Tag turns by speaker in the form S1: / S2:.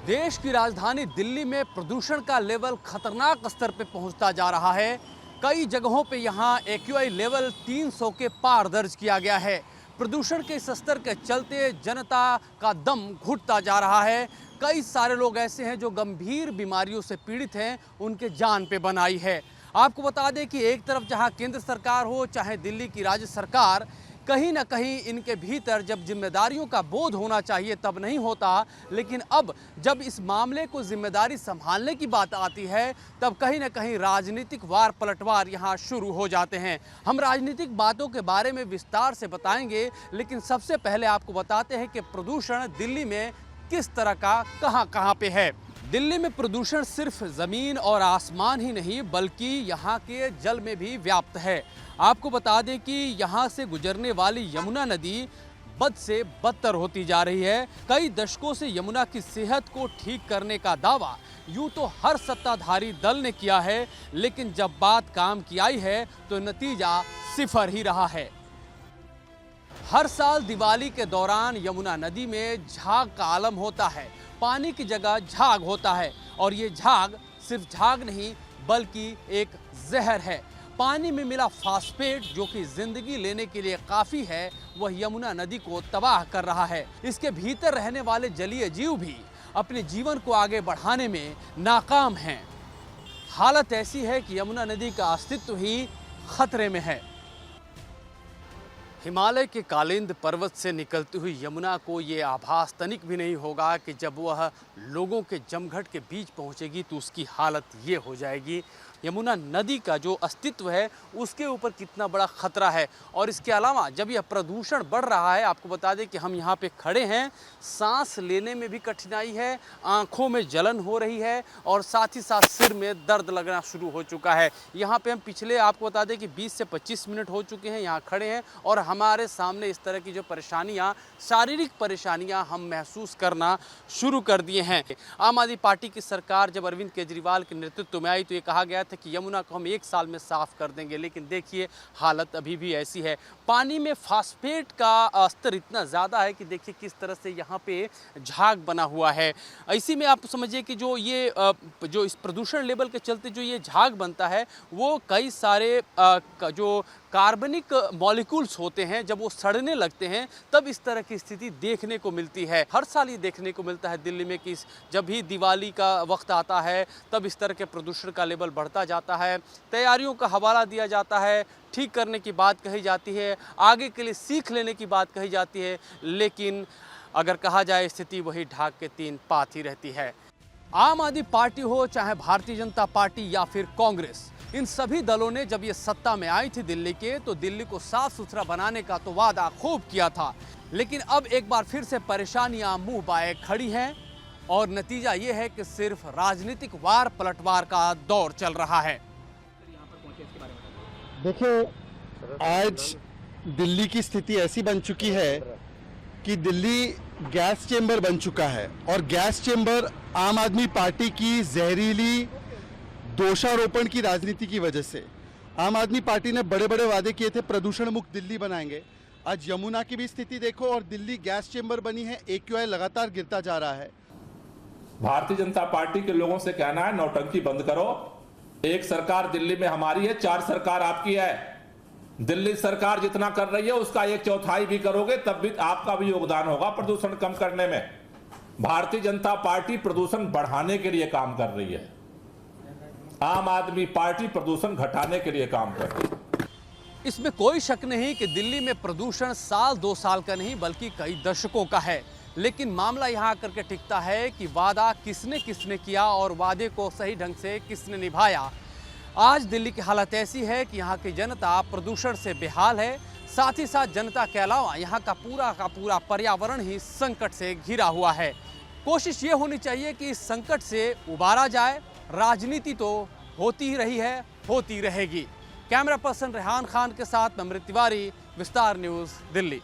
S1: देश की राजधानी दिल्ली में प्रदूषण का लेवल खतरनाक स्तर पे पहुंचता जा रहा है। कई जगहों पे यहां एक्यूआई लेवल 300 के पार दर्ज किया गया है। प्रदूषण के इस स्तर के चलते जनता का दम घुटता जा रहा है। कई सारे लोग ऐसे हैं जो गंभीर बीमारियों से पीड़ित हैं, उनके जान पे बन आई है। आपको बता दें कि एक तरफ जहां केंद्र सरकार हो चाहे दिल्ली की राज्य सरकार, कहीं ना कहीं इनके भीतर जब जिम्मेदारियों का बोध होना चाहिए तब नहीं होता, लेकिन अब जब इस मामले को जिम्मेदारी संभालने की बात आती है तब कहीं ना कहीं राजनीतिक वार पलटवार यहाँ शुरू हो जाते हैं। हम राजनीतिक बातों के बारे में विस्तार से बताएंगे, लेकिन सबसे पहले आपको बताते हैं कि प्रदूषण दिल्ली में किस तरह का कहां पे है। दिल्ली में प्रदूषण सिर्फ जमीन और आसमान ही नहीं बल्कि यहाँ के जल में भी व्याप्त है। आपको बता दें कि यहाँ से गुजरने वाली यमुना नदी बद से बदतर होती जा रही है। कई दशकों से यमुना की सेहत को ठीक करने का दावा यूं तो हर सत्ताधारी दल ने किया है, लेकिन जब बात काम की आई है तो नतीजा सिफर ही रहा है। हर साल दिवाली के दौरान यमुना नदी में झाग का आलम होता है। पानी की जगह झाग होता है और ये झाग सिर्फ झाग नहीं बल्कि एक जहर है। पानी में मिला फास्फेट जो कि जिंदगी लेने के लिए काफ़ी है, वह यमुना नदी को तबाह कर रहा है। इसके भीतर रहने वाले जलीय जीव भी अपने जीवन को आगे बढ़ाने में नाकाम हैं। हालत ऐसी है कि यमुना नदी का अस्तित्व ही खतरे में है। हिमालय के कालिंद पर्वत से निकलती हुई यमुना को ये आभास तनिक भी नहीं होगा कि जब वह लोगों के जमघट के बीच पहुंचेगी तो उसकी हालत ये हो जाएगी। यमुना नदी का जो अस्तित्व है उसके ऊपर कितना बड़ा खतरा है। और इसके अलावा जब यह प्रदूषण बढ़ रहा है, आपको बता दें कि हम यहाँ पे खड़े हैं, सांस लेने में भी कठिनाई है, आँखों में जलन हो रही है और साथ ही साथ सिर में दर्द लगना शुरू हो चुका है। यहाँ पे हम पिछले आपको बता दें कि 20 से 25 मिनट हो चुके हैं यहाँ खड़े हैं और हमारे सामने इस तरह की जो परेशानियाँ, शारीरिक परेशानियाँ हम महसूस करना शुरू कर दिए हैं। आम आदमी पार्टी की सरकार जब अरविंद केजरीवाल के नेतृत्व में आई तो ये कहा गया था कि यमुना को हम 1 साल में साफ कर देंगे, लेकिन देखिए हालत अभी भी ऐसी है। पानी में फास्फेट का स्तर इतना ज़्यादा है कि देखिए किस तरह से यहाँ पे झाग बना हुआ है। इसी में आप समझिए कि जो इस प्रदूषण लेवल के चलते जो ये झाग बनता है वो कई सारे जो कार्बनिक मॉलिक्यूल्स होते हैं जब वो सड़ने लगते हैं तब इस तरह की स्थिति देखने को मिलती है। हर साल ये देखने को मिलता है दिल्ली में कि जब भी दिवाली का वक्त आता है तब इस तरह के प्रदूषण का लेवल बढ़ता जाता है। तैयारियों का हवाला दिया जाता है, ठीक करने की बात कही जाती है, आगे के लिए सीख लेने की बात कही जाती है, लेकिन अगर कहा जाए स्थिति वही ढाक के 3 पात ही रहती है। आम आदमी पार्टी हो चाहे भारतीय जनता पार्टी या फिर कांग्रेस, इन सभी दलों ने जब ये सत्ता में आई थी दिल्ली के तो दिल्ली को साफ सुथरा बनाने का तो वादा खूब किया था, लेकिन अब एक बार फिर से परेशानियां मुंह बाए खड़ी हैं और नतीजा ये है कि सिर्फ राजनीतिक वार पलटवार का दौर चल रहा है।
S2: देखिए, आज दिल्ली की स्थिति ऐसी बन चुकी है कि दिल्ली गैस चेंबर बन चुका है और गैस चेंबर आम आदमी पार्टी की जहरीली दोषारोपण की राजनीति की वजह से। आम आदमी पार्टी ने बड़े बड़े वादे किए थे, प्रदूषण मुक्त दिल्ली बनाएंगे। आज यमुना की भी स्थिति देखो और दिल्ली गैस चेंबर बनी है, एक्यूआई लगातार गिरता जा रहा है।
S3: भारतीय जनता पार्टी के लोगों से कहना है नौटंकी बंद करो। एक सरकार दिल्ली में हमारी है, 4 सरकार आपकी है। दिल्ली सरकार जितना कर रही है उसका 1/4 भी करोगे तब भी आपका भी योगदान होगा प्रदूषण कम करने में। भारतीय जनता पार्टी प्रदूषण बढ़ाने के लिए काम कर रही है, आम आदमी पार्टी प्रदूषण घटाने के लिए काम कर रही है।
S1: इसमें कोई शक नहीं कि दिल्ली में प्रदूषण साल 2 साल का नहीं बल्कि कई दशकों का है, लेकिन मामला यहाँ आकर के टिकता है कि वादा किसने किया और वादे को सही ढंग से किसने निभाया। आज दिल्ली की हालत ऐसी है कि यहाँ की जनता प्रदूषण से बेहाल है, साथ ही साथ जनता के अलावा यहाँ का पूरा पर्यावरण ही संकट से घिरा हुआ है। कोशिश ये होनी चाहिए कि इस संकट से उबारा जाए। राजनीति तो होती ही रही है, होती रहेगी। कैमरा पर्सन रेहान खान के साथ अमृत तिवारी, विस्तार न्यूज़, दिल्ली।